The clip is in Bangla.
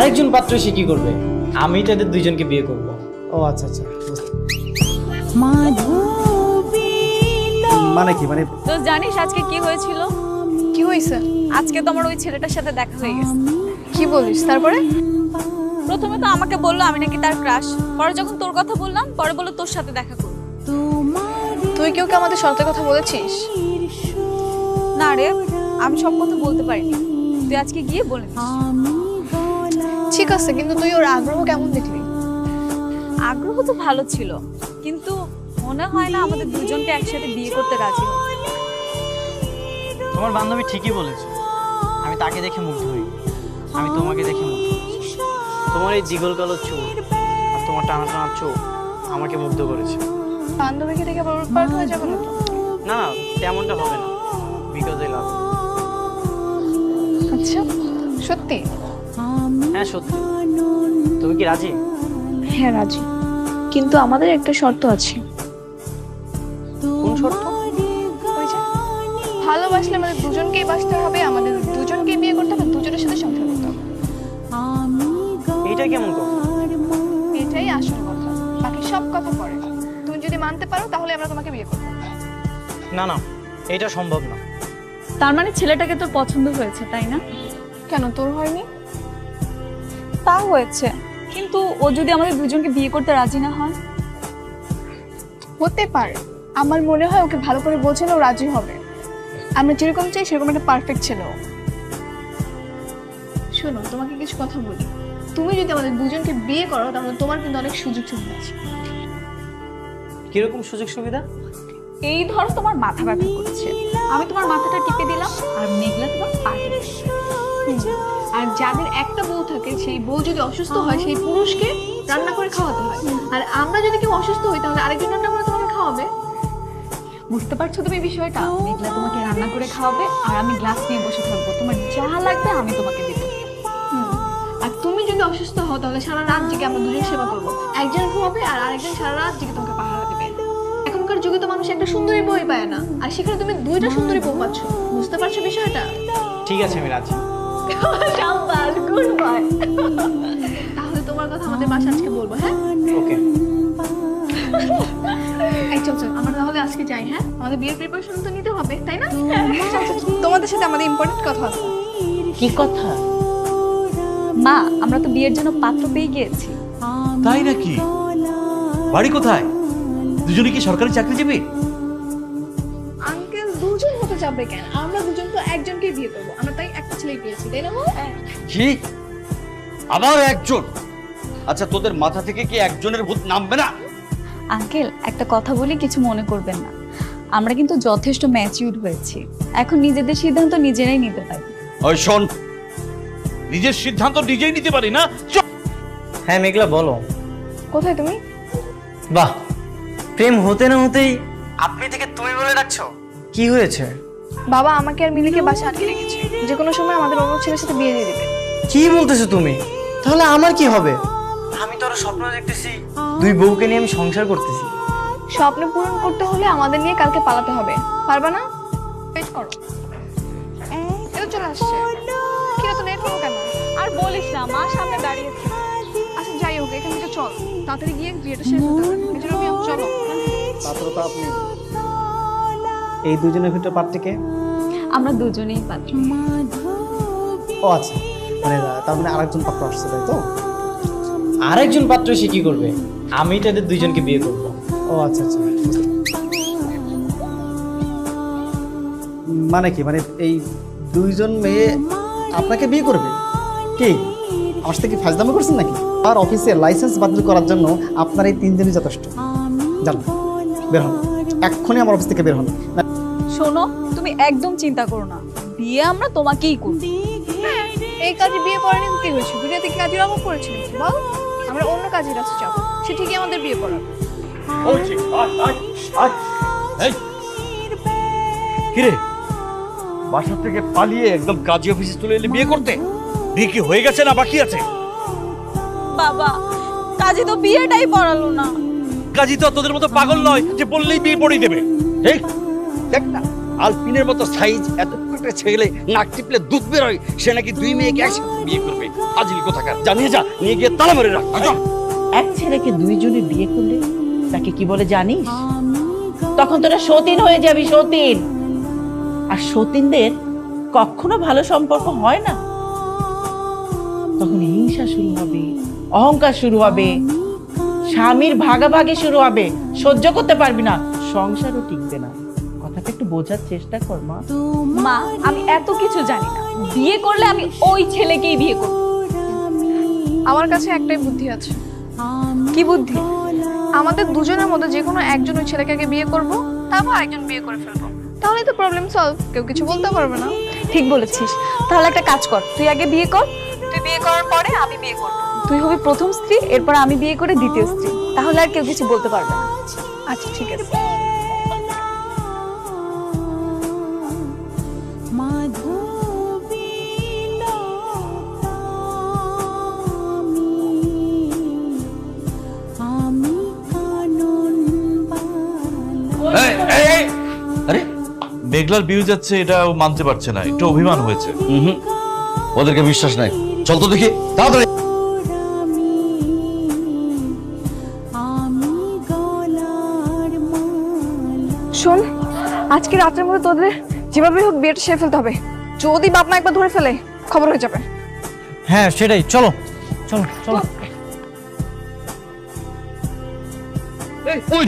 আরেকজন পাত্র সে কি করবে? আমি তাদের দুইজনকে বিয়ে করব। ও আচ্ছা আচ্ছা, মানে কি মানে? তো জানিস আজকে কি হয়েছিল? কি হয়েছে? আজকে তো আমার ওই ছেলেটার সাথে দেখা হয়ে গেছে। কি বলিস? তারপরে? প্রথমে তো আমাকে বললো আমি নাকি তার ক্রাশ, পরে যখন তোর কথা বললাম পরে বললো তোর সাথে দেখা করব। তুই কেউ কি আমাদের শর্তের কথা বলেছিস? না রে, আমি সব কথা বলতে পারিনি, তুই আজকে গিয়ে বলে দিস। ঠিক আছে, কিন্তু তুই ওর আগ্রহ কেমন দেখলি? আগ্রহ তো ভালো ছিল, কিন্তু মনে হয় না আমাদের দুজনকে একসাথে বিয়ে করতে রাজি হবে। তোমার বান্ধবী ঠিকই বলেছে, আমি তাকে দেখে মুগ্ধ হই, আমি তোমাকে দেখে মুগ্ধ হয়েছি। তোমার এই জিগল কালো চোখ আর তোমার টানা টানা চোখ আমাকে মুগ্ধ করেছে। বান্ধবীকে দেখে আবার পাল্ট হয়ে যাবে না তো? না না, তেমনটা হবে না, বিকজ আই লাভ। আচ্ছা, সত্যি? হ্যাঁ সত্যি। তুমি কি রাজি? হ্যাঁ রাজি, কিন্তু আমাদের একটা শর্ত আছে। কোন শর্ত? ওই যে, ভালোবাসলে আমাদের দুজনকেই বাসতে হবে, আমাদের দুজনকেই বিয়ে করতে হবে, দুজনের সাথে সংসার করতে হবে। এইটা কেমন কথা? এটাই আসল কথা, বাকি সব কথা পরে। তুমি যদি মানতে পারো তাহলে আমরা তোমাকে বিয়ে করবো। না না, এটা সম্ভব না। তার মানে ছেলেটাকে তোর পছন্দ হয়েছে, তাই না? কেন, তোর হয়নি? তা হয়েছে, কিন্তু ও যদি আমাদের দুজনকে বিয়ে করতে রাজি না হয়? হতে পারে, আমার মনে হয় ওকে ভালো করে বোঝালে ও রাজি হবে। আমরা যেরকম চাই সেরকম একটা পারফেক্ট ছেলে ও। শোনো, তোমাকে কিছু কথা বলি। তুমি যদি আমাদের দুজনকে বিয়ে করো তাহলে তোমার কিন্তু অনেক সুযোগ সুবিধা আছে। কিরকম সুযোগ সুবিধা? এই ধরো তোমার মাথা ব্যথা করছে, আমি তোমার মাথাটা টিপে দিলাম আর মেঘলা তোমার পা টিপে দিল। আর যাদের একটা বউ থাকে সেই বউ যদি অসুস্থ হয় সেই পুরুষকে রান্না করে খাওয়াতে হয়। আর আমরা যদি কেউ অসুস্থ হই তাহলে আরেকজন রান্না করে তোমাকে খাওয়াবে। বুঝতে পারছো তুমি বিষয়টা? মেঘলা তোমাকে রান্না করে খাওয়াবে আর আমি গ্লাস নিয়ে বসে থাকবো, তোমার যা লাগবে আমি তোমাকে দেবো। আর তুমি যদি অসুস্থ হও তাহলে সারা রাত জেগে আমরা দুজন সেবা করবো। একজন ঘুমাবে আর আরেকজন সারা রাত জেগে তোমাকে পাহারা দেবে। এখনকার যুগে তো মানুষ একটা সুন্দরী বই পায় না, আর সেখানে তুমি দুইটা সুন্দরী বউ পাচ্ছ। বুঝতে পারছো বিষয়টা? ঠিক আছে, আমি রাজি। শাবাশ, গুড বয়। তাহলে তোমার কথা আমাদের বাসা আজকে বলবো, হ্যাঁ? ওকে। এই চল চল, আমরা তাহলে আজকে যাই। হ্যাঁ, আমাদের বিয়ের প্রিপারেশন তো নিতে হবে, তাই না? তোমাদের সাথে আমাদের ইম্পর্টেন্ট কথা আছে। কি কথা? মা, আমরা তো বিয়ের জন্য পাত্র পেয়ে গিয়েছি। তাই নাকি? বাড়ি কোথায়? দুজনে কি সরকারি চাকরিজীবী? আঙ্কেল দুজন হতে যাবে কেন? আমরা দুজন তো একজনকেই বিয়ে করবো। আমরা তাই একটা ছেলেই পেয়েছি, তাই না? কি আবার একজন? আচ্ছা, তোদের মাথা থেকে কি একজনের ভূত নামবে না? আঙ্কেল, একটা কথা বলি, কিছু মনে করবেন না। আমরা কিন্তু যথেষ্ট ম্যাচিউরড হয়েছি, এখন নিজেদের সিদ্ধান্ত নিজেরাই নিতে পারি। ওই শোন, নিজের সিদ্ধান্ত নিজেই নিতে পারি না? হ্যাঁ মেঘলা, বলো। কোথায় তুমি? বাহ, প্রেম হতে না হতেই আপনি থেকে তুমি বলে ডাকছো, কি হয়েছে? বাবা আমাকে আর মিলিকে বাসা আটকে রেখেছে, যে কোনো সময় আমাদের অন্য ছেলের সাথে বিয়ে দিয়ে দেবে। কি বলতেছো তুমি? তাহলে আমার কি হবে? আমি তো আরো স্বপ্ন দেখতেছি, দুই বউকে নিয়ে আমি সংসার করতেছি। স্বপ্ন পূরণ করতে হলে আমাদের নিয়ে কালকে পালাতে হবে, পারবা না? ওয়েট করো, এও চলে আসছে। কিরে, তো লেট হলো কেন? আর বলিস না, মা সামনে দাঁড়িয়েছে। আচ্ছা যাই হোক, এখান থেকে চল, তাড়াতাড়ি গিয়ে বিয়েটা শেষ হতে হবে। এজন্য আমি চলো। পাত্র তো আপনি। এই দুজনের ভিতরে পাত্রকে? আমরা দুজনেই পাত্র। ও আচ্ছা, মানে তার মানে আরেকজন পাত্র আসছে, তাই তো? আরেকজন পাত্র সে কি করবে? আমি তাদের দুইজনকে বিয়ে করব। ও আচ্ছা আচ্ছা, মানে কি মানে? এই দুইজন মেয়ে আপনাকে বিয়ে করবে? কি আমার সাথে কি ফাজলামি করছেন নাকি? আর অফিসের লাইসেন্স বাতিল করার জন্য আপনার এই তিনজনই যথেষ্ট। জান, বের হন এক্ষুনি, আমার অফিস থেকে বের হন। শোনো, তুমি একদম চিন্তা করো না, বিয়ে আমরা তোমাকেই করব। এই কাজে বিয়ে করেনি কি হয়েছে? দুনিয়াতে কি কাজের অভাব পড়েছে নাকি বল? আমরা অন্য কাজের কাছে যাবো, সে ঠিকই আমাদের বিয়ে করাবে। কিরে, বাসা থেকে পালিয়ে একদম কাজী অফিসে চলে এলে বিয়ে করতে? বিয়ে কি হয়ে গেছে না বাকি আছে? বাবা, কাজে তো বিয়েটাই পড়ালো না। কাজী তো তোদের মতো পাগল নয় যে বললেই বিয়ে পড়িয়ে দেবে। এই দেখ না, আলপিনের মতো সাইজ, এত একটা ছেলে নাক টিপলে দুধ বের হয়, সে নাকি 2 মেয়েকে একসাথে বিয়ে করবে। ফাজিল কোথাকার, জানিয়ে যা, নিয়ে গিয়ে তালা মেরে রাখ। এক ছেলেকে দুইজনে বিয়ে করলে তাকে কি বলে জানিস? তখন তোরা সতীন হয়ে যাবি, সতীন। আর সতীনদের কখনো ভালো সম্পর্ক হয় না, তখন হিংসা শুরু হবে, অহংকার শুরু হবে, স্বামীর ভাগাভাগি শুরু হবে, সহ্য করতে পারবি না, সংসারও টিকবে না। কথাটা একটু বোঝার চেষ্টা কর মা। মা, আমি এত কিছু জানি না। বিয়ে করলে আমি ওই ছেলেকেই বিয়ে করব। আমার কাছে একটাই বুদ্ধি আছে। কি বুদ্ধি? আমাদের দুজনের মধ্যে যে কোনো একজন ওই ছেলেকে আগে বিয়ে করব, তারপর আরেকজন বিয়ে করে ফেলবো। তাহলেই তো প্রবলেম সলভ, কেউ কিছু বলতে পারবে না। ঠিক বলেছিস। তাহলে একটা কাজ কর, তুই আগে বিয়ে কর, তুই বিয়ে করার পরে আমি বিয়ে করব। তুই হবি প্রথম স্ত্রী, এরপর আমি বিয়ে করে দ্বিতীয় স্ত্রী। তাহলে আর কেউ কিছু বলতে পারবে না। আচ্ছা ঠিক আছে। এই, এই, এই! আরে মেঘলার বিয়ে যাচ্ছে এটা ও মানতে পারছে না, একটু অভিমান হয়েছে। ওদেরকে বিশ্বাস নাই, চল তো দেখি তাড়াতাড়ি। শোন, আজকে রাতের মধ্যে তোদের যেভাবে হোক বিয়েটা সেরে ফেলতে হবে। যদি বাপ মা একবার ধরে ফেলে খবর হয়ে যাবে। হ্যাঁ সেটাই, চলো চলো চলো। ওই